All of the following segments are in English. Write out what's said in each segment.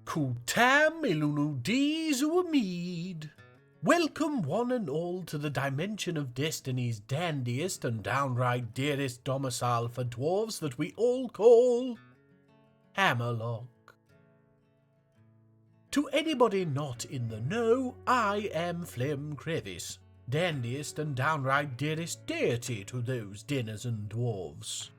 Kutam ilunu dizuamid. Welcome one and all to the dimension of destiny's dandiest and downright dearest domicile for dwarves that we all call Hammerlock. To anybody not in the know, I am Phlegm, dandiest and downright dearest deity to those denizen dwarves.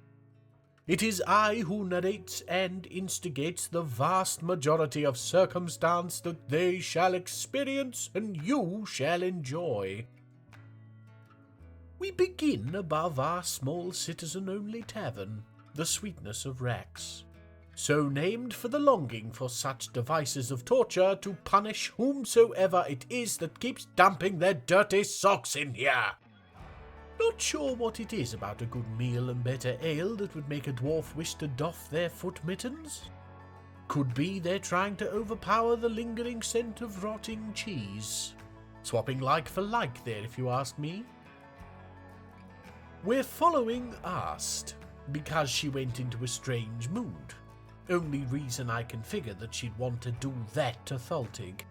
It is I who narrates and instigates the vast majority of circumstance that they shall experience and you shall enjoy. We begin above our small citizen-only tavern, the Sweetness of Racks, so named for the longing for such devices of torture to punish whomsoever it is that keeps dumping their dirty socks in here. Not sure what it is about a good meal and better ale that would make a dwarf wish to doff their foot mittens. Could be they're trying to overpower the lingering scent of rotting cheese. Swapping like for like there, if you ask me. We're following Ast, because she went into a strange mood. Only reason I can figure that she'd want to do that to Thaltig.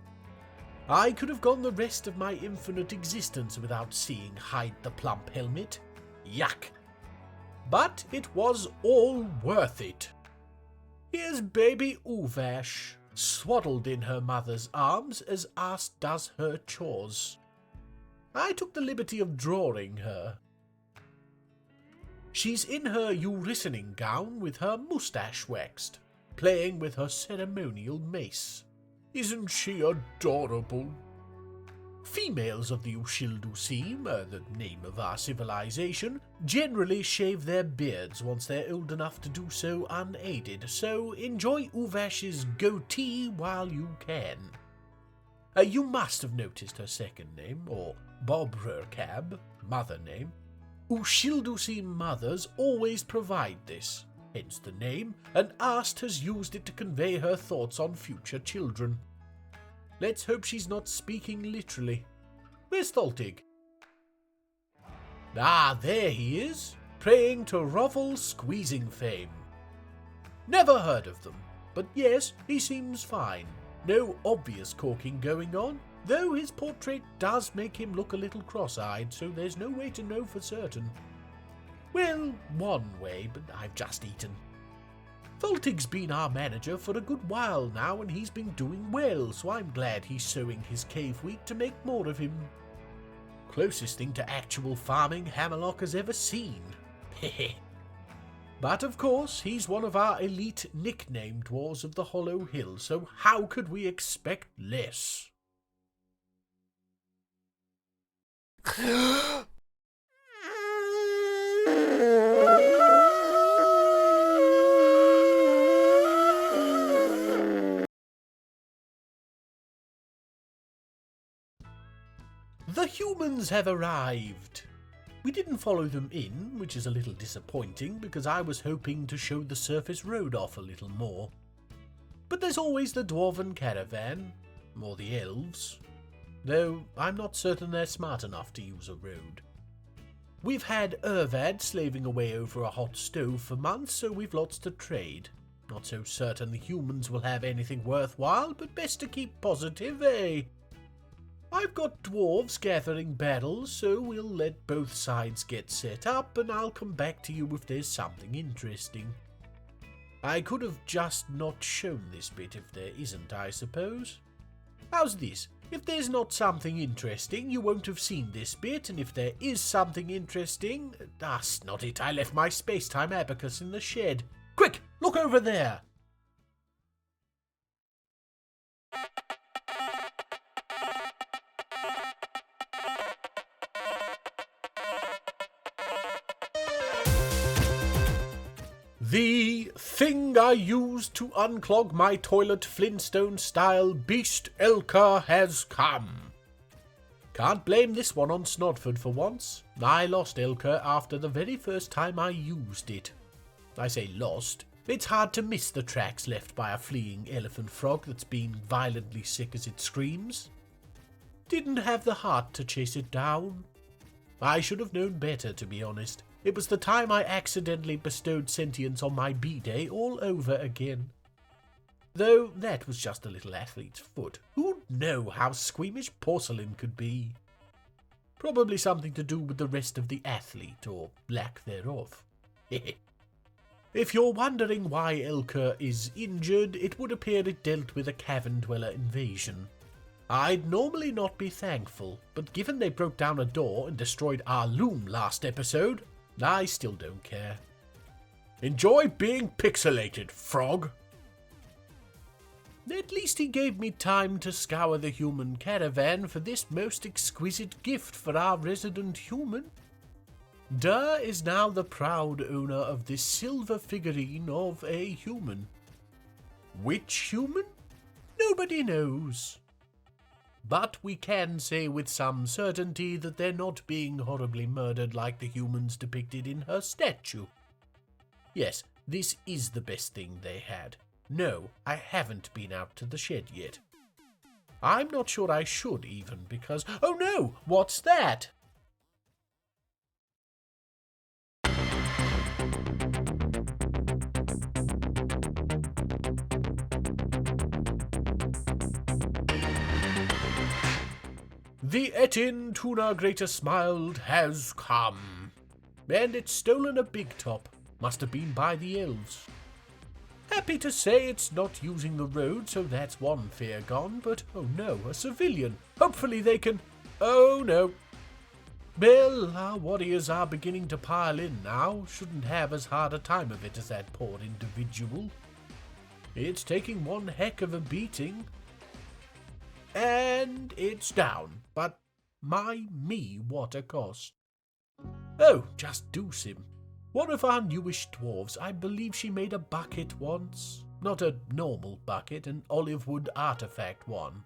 I could have gone the rest of my infinite existence without seeing Hide the Plump Helmet. Yuck! But it was all worth it. Here's baby Uvash, swaddled in her mother's arms as Ast does her chores. I took the liberty of drawing her. She's in her Eurysoning gown with her moustache waxed, playing with her ceremonial mace. Isn't she adorable? Females of the Ducim, the name of our civilization, generally shave their beards once they're old enough to do so unaided, so enjoy Uvash's goatee while you can. You must have noticed her second name, or Bobrercab, mother name. Ushilducim mothers always provide this, hence the name, and Ast has used it to convey her thoughts on future children. Let's hope she's not speaking literally. Where's Thaltig? Ah, there he is, praying to Rovel Squeezing Fame. Never heard of them, but yes, he seems fine. No obvious corking going on, though his portrait does make him look a little cross-eyed, so there's no way to know for certain. Well, one way, but I've just eaten. Thaltig's been our manager for a good while now, and he's been doing well, so I'm glad he's sowing his cave wheat to make more of him. Closest thing to actual farming Hammerlock has ever seen. Heh. But of course, he's one of our elite nickname dwarves of the Hollow Hill, so how could we expect less? The humans have arrived. We didn't follow them in, which is a little disappointing because I was hoping to show the surface road off a little more. But there's always the dwarven caravan, or the elves, though I'm not certain they're smart enough to use a road. We've had Urvad slaving away over a hot stove for months, so we've lots to trade. Not so certain the humans will have anything worthwhile, but best to keep positive, eh? I've got dwarves gathering barrels, so we'll let both sides get set up, and I'll come back to you if there's something interesting. I could have just not shown this bit if there isn't, I suppose. How's this? If there's not something interesting, you won't have seen this bit, and if there is something interesting... snot it, I left my space-time abacus in the shed. Quick, look over there! The thing I used to unclog my toilet Flintstone-style beast Elka has come. Can't blame this one on Snodford for once. I lost Elka after the very first time I used it. I say lost. It's hard to miss the tracks left by a fleeing elephant frog that's been violently sick as it screams. Didn't have the heart to chase it down. I should have known better, to be honest. It was the time I accidentally bestowed sentience on my B-Day all over again. Though that was just a little athlete's foot. Who'd know how squeamish porcelain could be? Probably something to do with the rest of the athlete, or lack thereof. If you're wondering why Elka is injured, it would appear it dealt with a cavern dweller invasion. I'd normally not be thankful, but given they broke down a door and destroyed our loom last episode, I still don't care. Enjoy being pixelated, frog! At least he gave me time to scour the human caravan for this most exquisite gift for our resident human. Durr is now the proud owner of this silver figurine of a human. Which human? Nobody knows. But we can say with some certainty that they're not being horribly murdered like the humans depicted in her statue. Yes, this is the best thing they had. No, I haven't been out to the shed yet. I'm not sure I should even, because... Oh no! What's that? The Ettin Tuna Greater Smiled has come. And it's stolen a big top. Must have been by the elves. Happy to say it's not using the road, so that's one fear gone, but oh no, a civilian. Hopefully they can... Oh no. Well, our warriors are beginning to pile in now. Shouldn't have as hard a time of it as that poor individual. It's taking one heck of a beating. And it's down, but me, what a cost. Oh, just Ducim. One of our newish dwarves. I believe she made a bucket once. Not a normal bucket, an olive wood artifact one.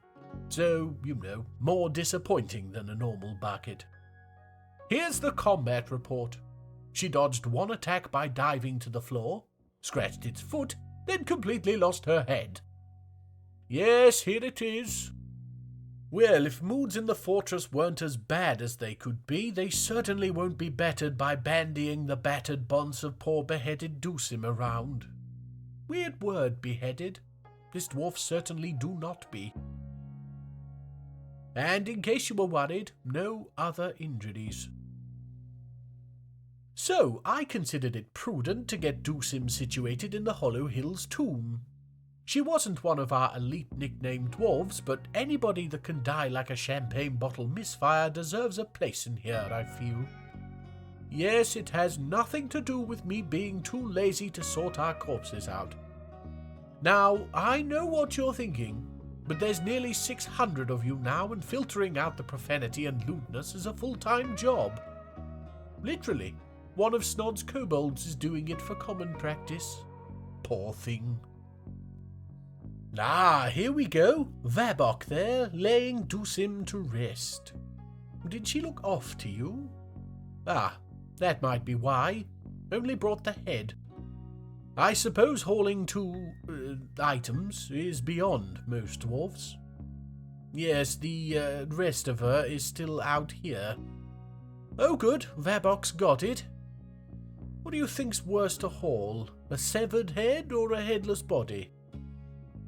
So, you know, more disappointing than a normal bucket. Here's the combat report. She dodged one attack by diving to the floor, scratched its foot, then completely lost her head. Yes, here it is. Well, if moods in the fortress weren't as bad as they could be, they certainly won't be bettered by bandying the battered bonds of poor beheaded Ducim around. Weird word, beheaded. This dwarf certainly do not be. And in case you were worried, no other injuries. So, I considered it prudent to get Ducim situated in the Hollow Hills tomb. She wasn't one of our elite nicknamed dwarves, but anybody that can die like a champagne bottle misfire deserves a place in here, I feel. Yes, it has nothing to do with me being too lazy to sort our corpses out. Now, I know what you're thinking, but there's nearly 600 of you now, and filtering out the profanity and lewdness is a full-time job. Literally, one of Snod's kobolds is doing it for common practice. Poor thing. Ah, here we go. Vabok there, laying Ducim to rest. Did she look off to you? Ah, that might be why. Only brought the head. I suppose hauling two items is beyond most dwarfs. Yes, the rest of her is still out here. Oh good, Vabok's got it. What do you think's worse to haul? A severed head or a headless body?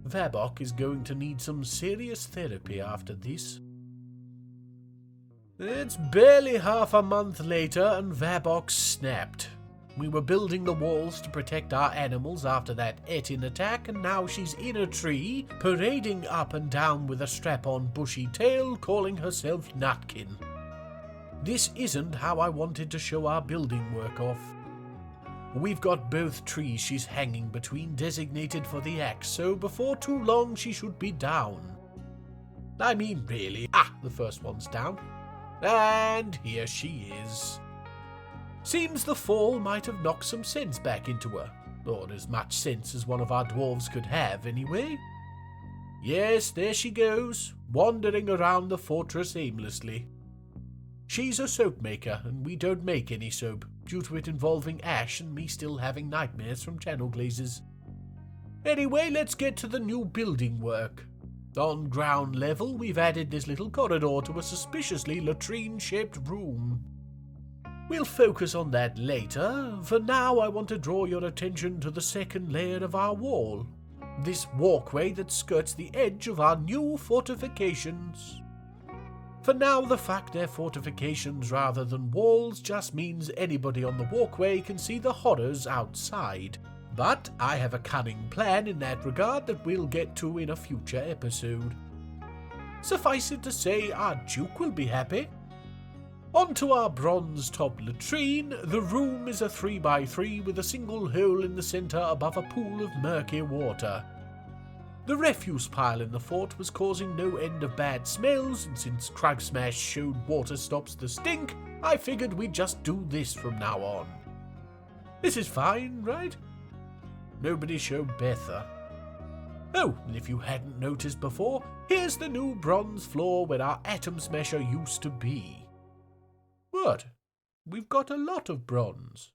Vabok is going to need some serious therapy after this. It's barely half a month later and Vabok snapped. We were building the walls to protect our animals after that Ettin attack, and now she's in a tree, parading up and down with a strap-on bushy tail, calling herself Nutkin. This isn't how I wanted to show our building work off. We've got both trees she's hanging between designated for the axe, so before too long she should be down. I mean, really. The first one's down. And here she is. Seems the fall might have knocked some sense back into her, or as much sense as one of our dwarves could have, anyway. Yes, there she goes, wandering around the fortress aimlessly. She's a soap maker, and we don't make any soap, due to it involving ash and me still having nightmares from channel glazes. Anyway, let's get to the new building work. On ground level, we've added this little corridor to a suspiciously latrine-shaped room. We'll focus on that later. For now, I want to draw your attention to the second layer of our wall. this walkway that skirts the edge of our new fortifications. For now, the fact they're fortifications rather than walls just means anybody on the walkway can see the horrors outside. But I have a cunning plan in that regard that we'll get to in a future episode. Suffice it to say, our Duke will be happy. Onto our bronze-top latrine. The room is a 3x3 with a single hole in the centre above a pool of murky water. The refuse pile in the fort was causing no end of bad smells, and since Krugsmash showed water stops the stink, I figured we'd just do this from now on. This is fine, right? Nobody showed better. Oh, and if you hadn't noticed before, here's the new bronze floor where our atom smasher used to be. What? We've got a lot of bronze.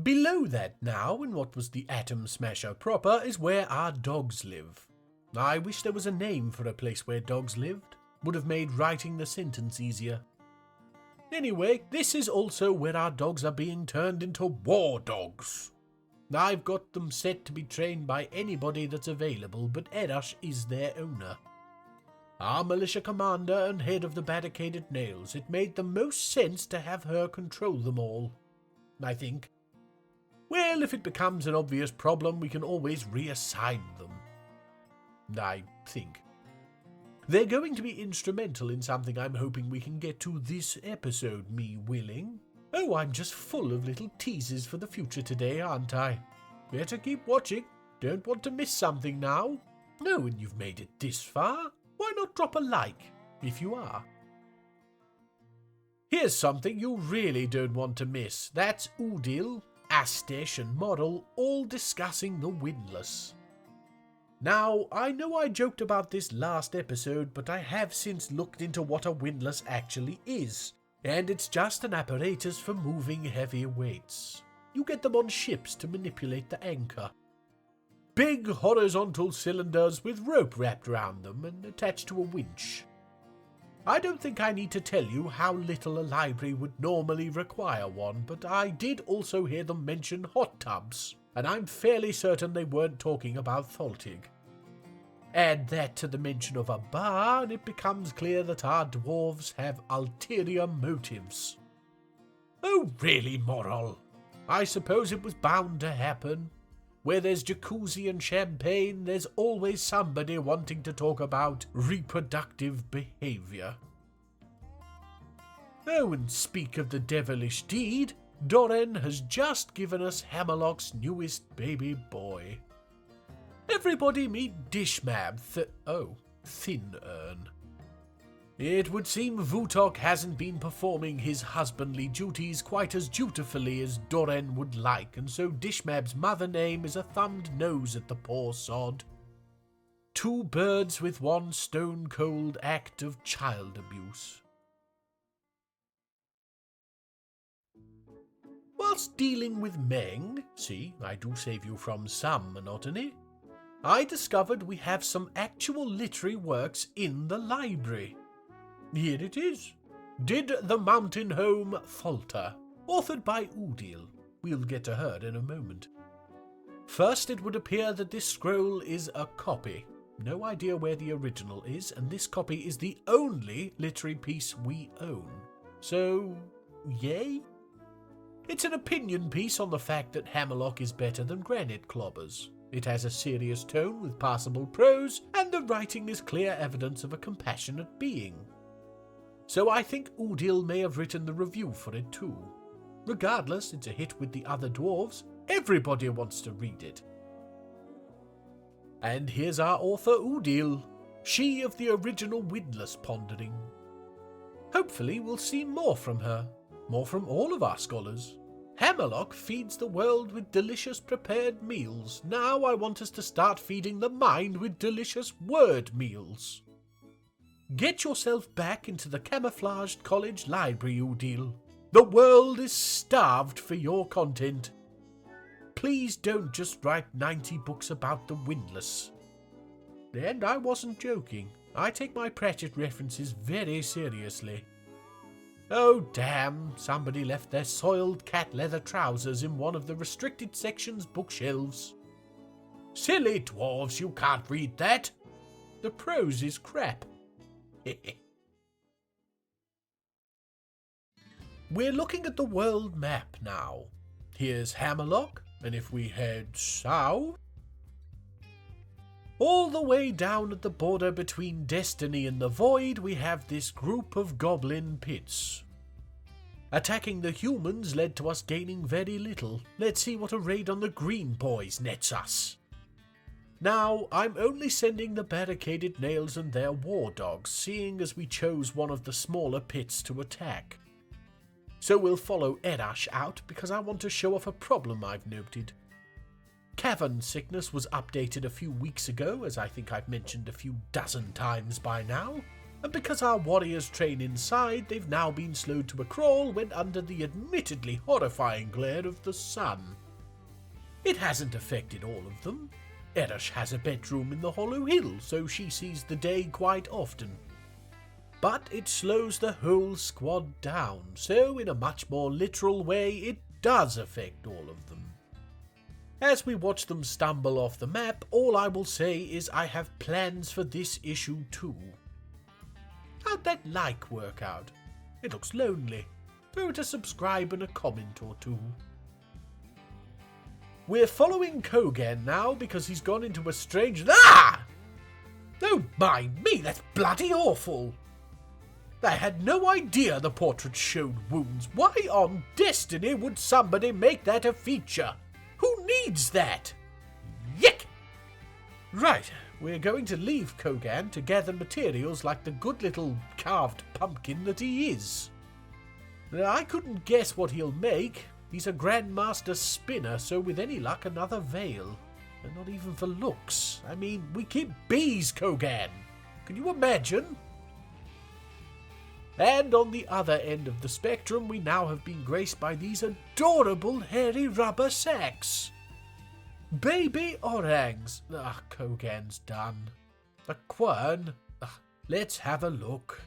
Below that now, in what was the atom smasher proper, is where our dogs live. I wish there was a name for a place where dogs lived. Would have made writing the sentence easier. Anyway, this is also where our dogs are being turned into war dogs. I've got them set to be trained by anybody that's available, but Erash is their owner. Our militia commander and head of the barricaded nails, it made the most sense to have her control them all, I think. Well, if it becomes an obvious problem, we can always reassign them, I think. They're going to be instrumental in something I'm hoping we can get to this episode, me willing. Oh, I'm just full of little teases for the future today, aren't I? Better keep watching. Don't want to miss something now. No, and you've made it this far. Why not drop a like, if you are? Here's something you really don't want to miss. That's Udil, Astesh and Model all discussing the windlass. Now, I know I joked about this last episode, but I have since looked into what a windlass actually is, and it's just an apparatus for moving heavy weights. You get them on ships to manipulate the anchor. Big horizontal cylinders with rope wrapped around them and attached to a winch. I don't think I need to tell you how little a library would normally require one, but I did also hear them mention hot tubs, and I'm fairly certain they weren't talking about Thaltig. Add that to the mention of a bar, and it becomes clear that our dwarves have ulterior motives. Oh really, Moral? I suppose it was bound to happen. Where there's jacuzzi and champagne, there's always somebody wanting to talk about reproductive behavior. Oh, and speak of the devilish deed, Doran has just given us Hammerlock's newest baby boy. Everybody meet Dishmab, Thin Urn. It would seem Vutok hasn't been performing his husbandly duties quite as dutifully as Doran would like, and so Dishmab's mother name is a thumbed nose at the poor sod. Two birds with one stone-cold act of child abuse. Whilst dealing with Meng, see, I do save you from some monotony, I discovered we have some actual literary works in the library. Here it is. Did the Mountain Home Falter? Authored by Udil. We'll get to her in a moment. First, it would appear that this scroll is a copy. No idea where the original is, and this copy is the only literary piece we own. So, yay? It's an opinion piece on the fact that Hammerlock is better than Granite Clobbers. It has a serious tone with passable prose, and the writing is clear evidence of a compassionate being. So I think Udil may have written the review for it too. Regardless, it's a hit with the other dwarves. Everybody wants to read it. And here's our author Udil, she of the original windlass pondering. Hopefully we'll see more from her, more from all of our scholars. Hammerlock feeds the world with delicious prepared meals. Now I want us to start feeding the mind with delicious word meals. Get yourself back into the camouflaged college library, Udil. The world is starved for your content. Please don't just write 90 books about the windlass. And I wasn't joking. I take my Pratchett references very seriously. Oh damn, somebody left their soiled cat leather trousers in one of the restricted section's bookshelves. Silly dwarves, you can't read that. The prose is crap. We're looking at the world map now. Here's Hammerlock, and if we head south, all the way down at the border between Destiny and the Void, we have this group of goblin pits. Attacking the humans led to us gaining very little. Let's see what a raid on the green boys nets us. Now, I'm only sending the barricaded nails and their war dogs, seeing as we chose one of the smaller pits to attack. So we'll follow Erash out because I want to show off a problem I've noted. Cavern sickness was updated a few weeks ago, as I think I've mentioned a few dozen times by now, and because our warriors train inside, they've now been slowed to a crawl when under the admittedly horrifying glare of the sun. It hasn't affected all of them. Erash has a bedroom in the Hollow Hill, so she sees the day quite often. But it slows the whole squad down, so in a much more literal way, it does affect all of them. As we watch them stumble off the map, all I will say is I have plans for this issue too. How'd that like work out? It looks lonely. Throw it a subscribe and a comment or two. We're following Kogan now because he's gone into a strange... Ah! Don't mind me, that's bloody awful. I had no idea the portrait showed wounds. Why on Destiny would somebody make that a feature? Who needs that? Yick! Right, we're going to leave Kogan to gather materials like the good little carved pumpkin that he is. I couldn't guess what he'll make. He's a Grandmaster Spinner, so with any luck another veil. And not even for looks. I mean, we keep bees, Kogan. Can you imagine? And on the other end of the spectrum, we now have been graced by these adorable hairy rubber sacks. Baby orangs. Kogan's done. A quern. Let's have a look.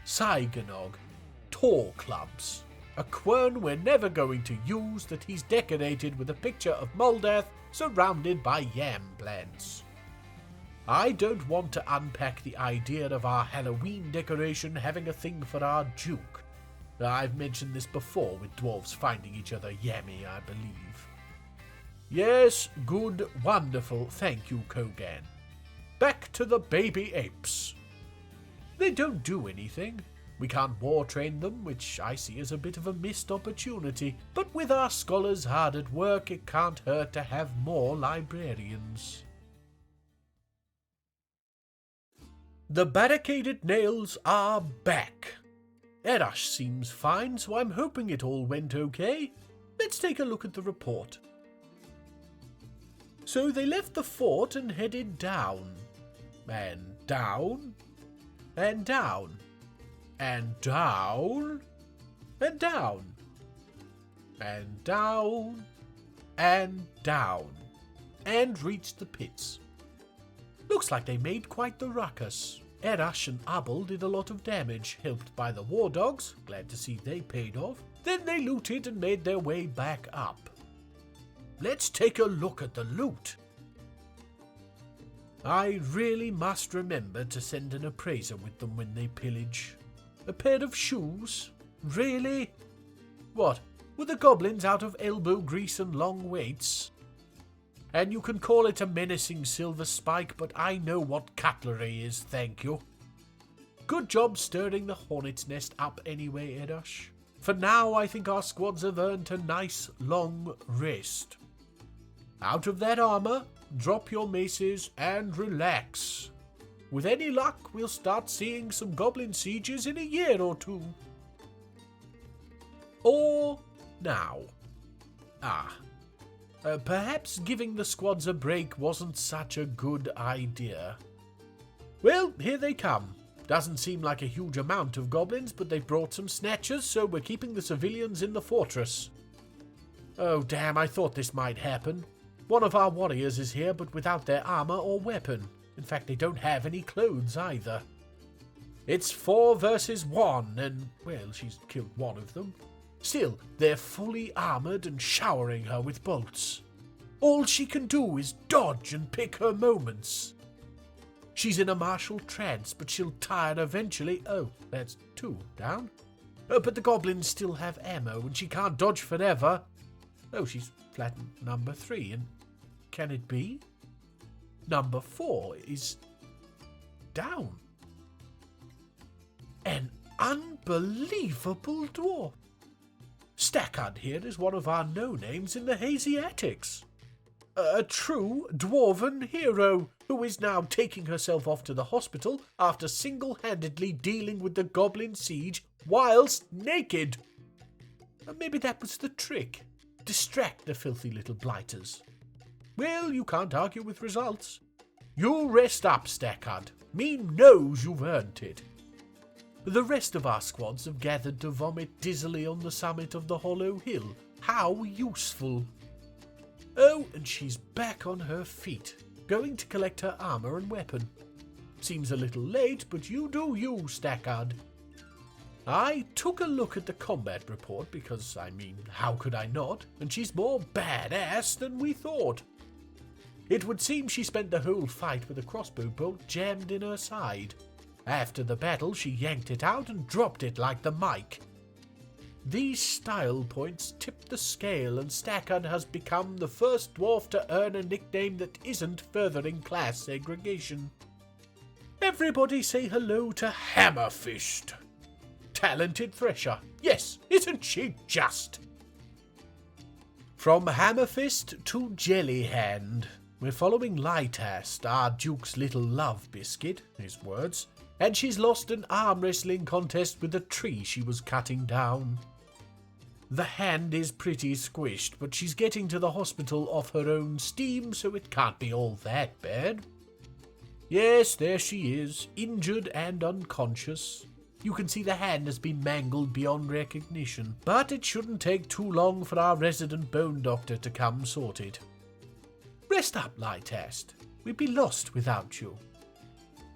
Saiganog. Tor clubs. A quern we're never going to use that he's decorated with a picture of Moldath surrounded by yam plants. I don't want to unpack the idea of our Halloween decoration having a thing for our Duke. I've mentioned this before with dwarves finding each other yammy, I believe. Yes, good, wonderful, thank you, Kogan. Back to the baby apes. They don't do anything. We can't war train them, which I see as a bit of a missed opportunity, but with our scholars hard at work, it can't hurt to have more librarians. The barricaded nails are back. Erash seems fine, so I'm hoping it all went okay. Let's take a look at the report. So they left the fort and headed down. And down. And down. And down. And down. And down. And down. And reached the pits. Looks like they made quite the ruckus. Erash and Abel did a lot of damage, helped by the war dogs, glad to see they paid off. Then they looted and made their way back up. Let's take a look at the loot. I really must remember to send an appraiser with them when they pillage. A pair of shoes? Really? What, were the goblins out of elbow grease and long weights? And you can call it a menacing silver spike, but I know what cutlery is, thank you. Good job stirring the hornet's nest up anyway, Erash. For now, I think our squads have earned a nice long rest. Out of that armor, drop your maces and relax. With any luck, we'll start seeing some goblin sieges in a year or two. Or now. Perhaps giving the squads a break wasn't such a good idea. Well, here they come. Doesn't seem like a huge amount of goblins, but they've brought some snatchers, so we're keeping the civilians in the fortress. Oh damn, I thought this might happen. One of our warriors is here, but without their armor or weapon. In fact, they don't have any clothes either. It's 4 versus 1, and, well, she's killed one of them. Still, they're fully armoured and showering her with bolts. All she can do is dodge and pick her moments. She's in a martial trance, but she'll tire eventually. Oh, that's 2 down. But the goblins still have ammo, and she can't dodge forever. Oh, she's flattened number 3, and can it be? Number 4 is down. An unbelievable dwarf. Stackard here is one of our no-names in the hazy attics. A true dwarven hero who is now taking herself off to the hospital after single-handedly dealing with the goblin siege whilst naked. Maybe that was the trick. Distract the filthy little blighters. Well, you can't argue with results. You rest up, Stackard. Meme knows you've earned it. The rest of our squads have gathered to vomit dizzily on the summit of the hollow hill. How useful. Oh, and she's back on her feet, going to collect her armour and weapon. Seems a little late, but you do you, Stackard. I took a look at the combat report because, how could I not? And she's more badass than we thought. It would seem she spent the whole fight with a crossbow bolt jammed in her side. After the battle, she yanked it out and dropped it like the mic. These style points tip the scale, and Stackard has become the first dwarf to earn a nickname that isn't furthering class segregation. Everybody say hello to Hammerfist. Talented thresher. Yes, isn't she just? From Hammerfist to Jellyhand. We're following Lightast, our Duke's little love biscuit, his words, and she's lost an arm wrestling contest with a tree she was cutting down. The hand is pretty squished, but she's getting to the hospital off her own steam, so it can't be all that bad. Yes, there she is, injured and unconscious. You can see the hand has been mangled beyond recognition, but it shouldn't take too long for our resident bone doctor to come sort it. Rest up, Lightast. We'd be lost without you.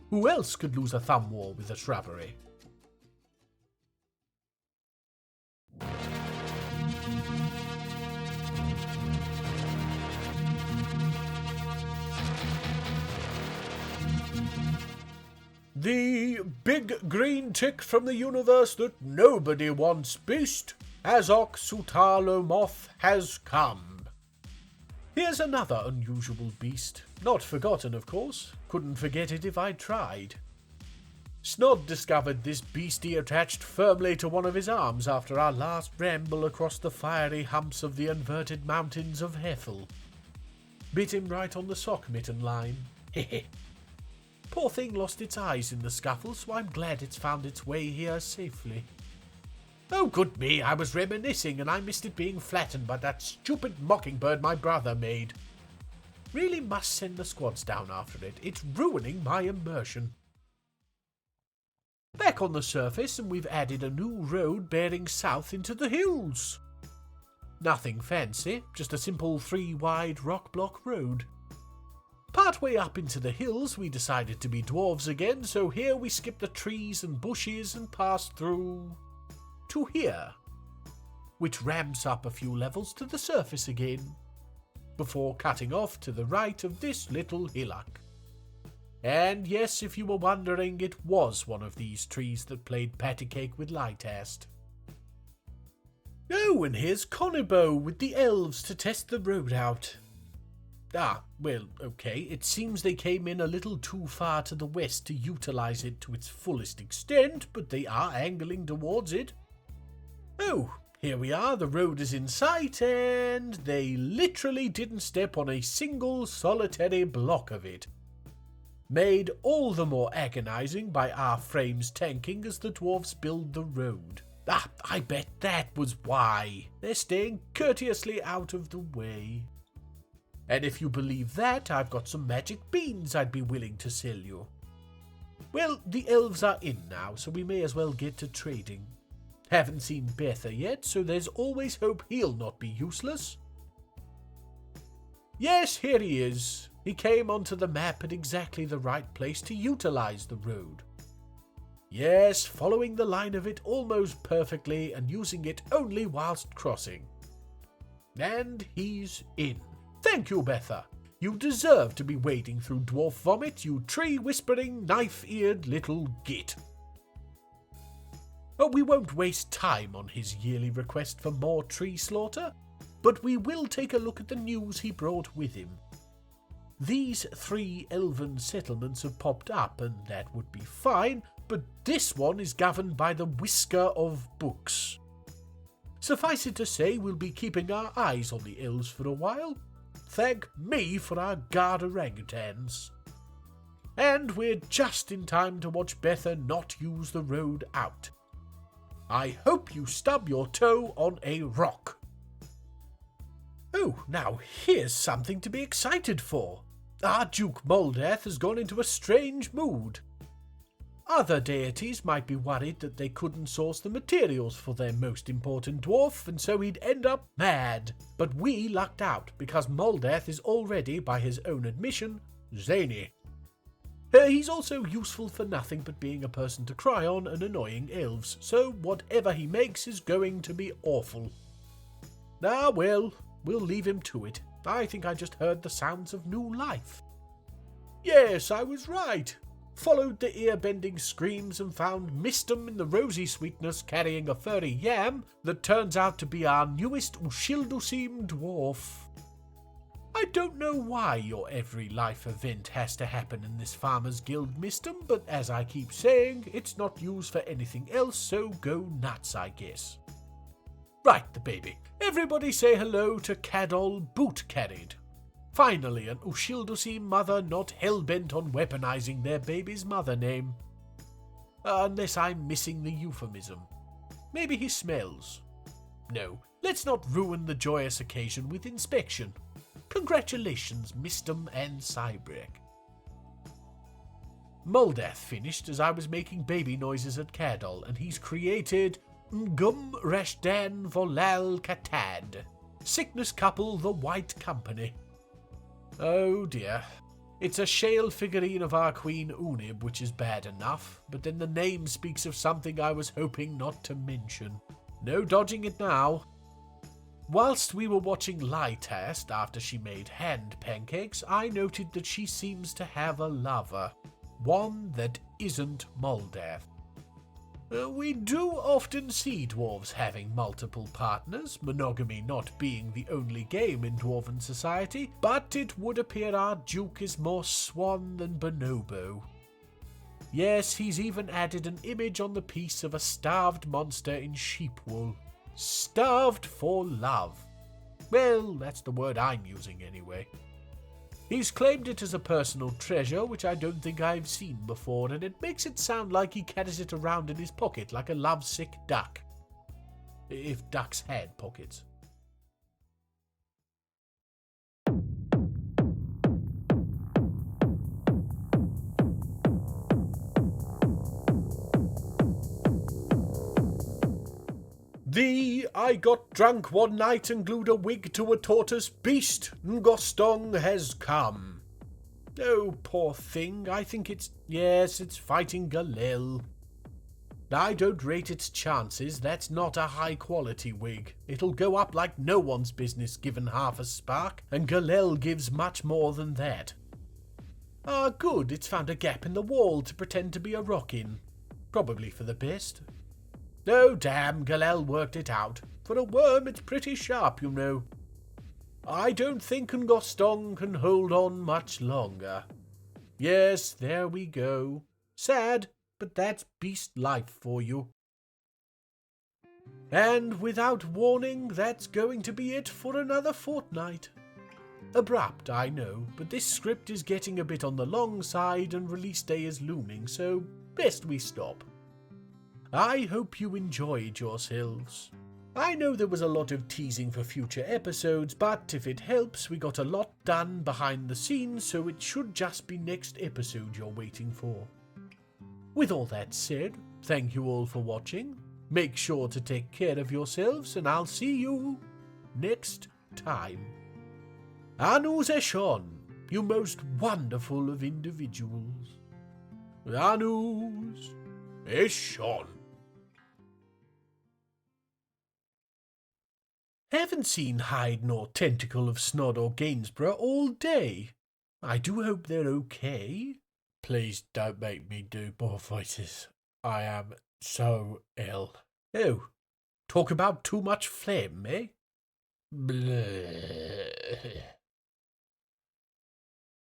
Who else could lose a thumb war with a shrubbery? The big green tick from the universe that nobody wants beast, Azok Sutalomoth, has come. Here's another unusual beast. Not forgotten, of course. Couldn't forget it if I tried. Snod discovered this beastie attached firmly to one of his arms after our last ramble across the fiery humps of the inverted mountains of Heffel. Bit him right on the sock mitten line. Hehe. Poor thing lost its eyes in the scuffle, so I'm glad it's found its way here safely. Oh, good me, I was reminiscing and I missed it being flattened by that stupid mockingbird my brother made. Really must send the squads down after it. It's ruining my immersion. Back on the surface, and we've added a new road bearing south into the hills. Nothing fancy, just a simple 3-wide rock block road. Partway up into the hills, we decided to be dwarves again, so here we skip the trees and bushes and pass through to here, which ramps up a few levels to the surface again, before cutting off to the right of this little hillock. And yes, if you were wondering, it was one of these trees that played patty cake with Lightast. Oh, and here's Conibo with the elves to test the road out. Ah, well, okay, it seems they came in a little too far to the west to utilize it to its fullest extent, but they are angling towards it. Oh, here we are, the road is in sight, and they literally didn't step on a single solitary block of it. Made all the more agonizing by our frames tanking as the dwarves build the road. Ah, I bet that was why. They're staying courteously out of the way. And if you believe that, I've got some magic beans I'd be willing to sell you. Well, the elves are in now, so we may as well get to trading. Haven't seen Betha yet, so there's always hope he'll not be useless. Yes, here he is. He came onto the map at exactly the right place to utilize the road. Yes, following the line of it almost perfectly and using it only whilst crossing. And he's in. Thank you, Betha. You deserve to be wading through dwarf vomit, you tree-whispering, knife-eared little git. But we won't waste time on his yearly request for more tree slaughter, but we will take a look at the news he brought with him. These 3 elven settlements have popped up, and that would be fine, but this one is governed by the whisker of books. Suffice it to say, we'll be keeping our eyes on the elves for a while. Thank me for our guard orangutans. And we're just in time to watch Betha not use the road out. I hope you stub your toe on a rock. Oh, now here's something to be excited for. Our Duke Moldeth has gone into a strange mood. Other deities might be worried that they couldn't source the materials for their most important dwarf, and so he'd end up mad. But we lucked out, because Moldeth is already, by his own admission, zany. He's also useful for nothing but being a person to cry on and annoying elves, so whatever he makes is going to be awful. Ah well, we'll leave him to it. I think I just heard the sounds of new life. Yes, I was right. Followed the ear-bending screams and found Mistum in the rosy sweetness carrying a furry yam that turns out to be our newest Ducim dwarf. I don't know why your every life event has to happen in this Farmers Guild, Mistum, but as I keep saying, it's not used for anything else, so go nuts, I guess. Right, the baby. Everybody say hello to Cadol Boot Carried. Finally, an Ducim mother not hell-bent on weaponizing their baby's mother name. Unless I'm missing the euphemism. Maybe he smells. No, let's not ruin the joyous occasion with inspection. Congratulations, Mistum and Cybrek. Moldeth finished as I was making baby noises at Cadol, and he's created Ngum Reshdan Volal Katad. Sickness couple, the White Company. Oh dear. It's a shale figurine of our Queen Unib, which is bad enough, but then the name speaks of something I was hoping not to mention. No dodging it now. Whilst we were watching Lytast after she made hand pancakes, I noted that she seems to have a lover. One that isn't Moldeth. We do often see dwarves having multiple partners, monogamy not being the only game in dwarven society, but it would appear our Duke is more swan than bonobo. Yes, he's even added an image on the piece of a starved monster in sheep wool. Starved for love. Well, that's the word I'm using anyway. He's claimed it as a personal treasure, which I don't think I've seen before, and it makes it sound like he carries it around in his pocket like a lovesick duck. If ducks had pockets. I got drunk one night and glued a wig to a tortoise beast. Ngostong has come. Oh, poor thing, I think it's fighting Galil. I don't rate its chances, that's not a high-quality wig. It'll go up like no one's business given half a spark, and Galil gives much more than that. Ah, good, it's found a gap in the wall to pretend to be a rock in. Probably for the best. Oh, damn, Galil worked it out. For a worm, it's pretty sharp, you know. I don't think Ngostong can hold on much longer. Yes, there we go. Sad, but that's beast life for you. And without warning, that's going to be it for another fortnight. Abrupt, I know, but this script is getting a bit on the long side and release day is looming, so best we stop. I hope you enjoyed yourselves. I know there was a lot of teasing for future episodes, but if it helps, we got a lot done behind the scenes, so it should just be next episode you're waiting for. With all that said, thank you all for watching. Make sure to take care of yourselves, and I'll see you next time. Anu Zeshon, you most wonderful of individuals. Anus. Ish on. Haven't seen hide nor tentacle of Snod or Gainsboro all day. I do hope they're okay. Please don't make me do more voices. I am so ill. Oh, talk about too much phlegm, eh? Bleh.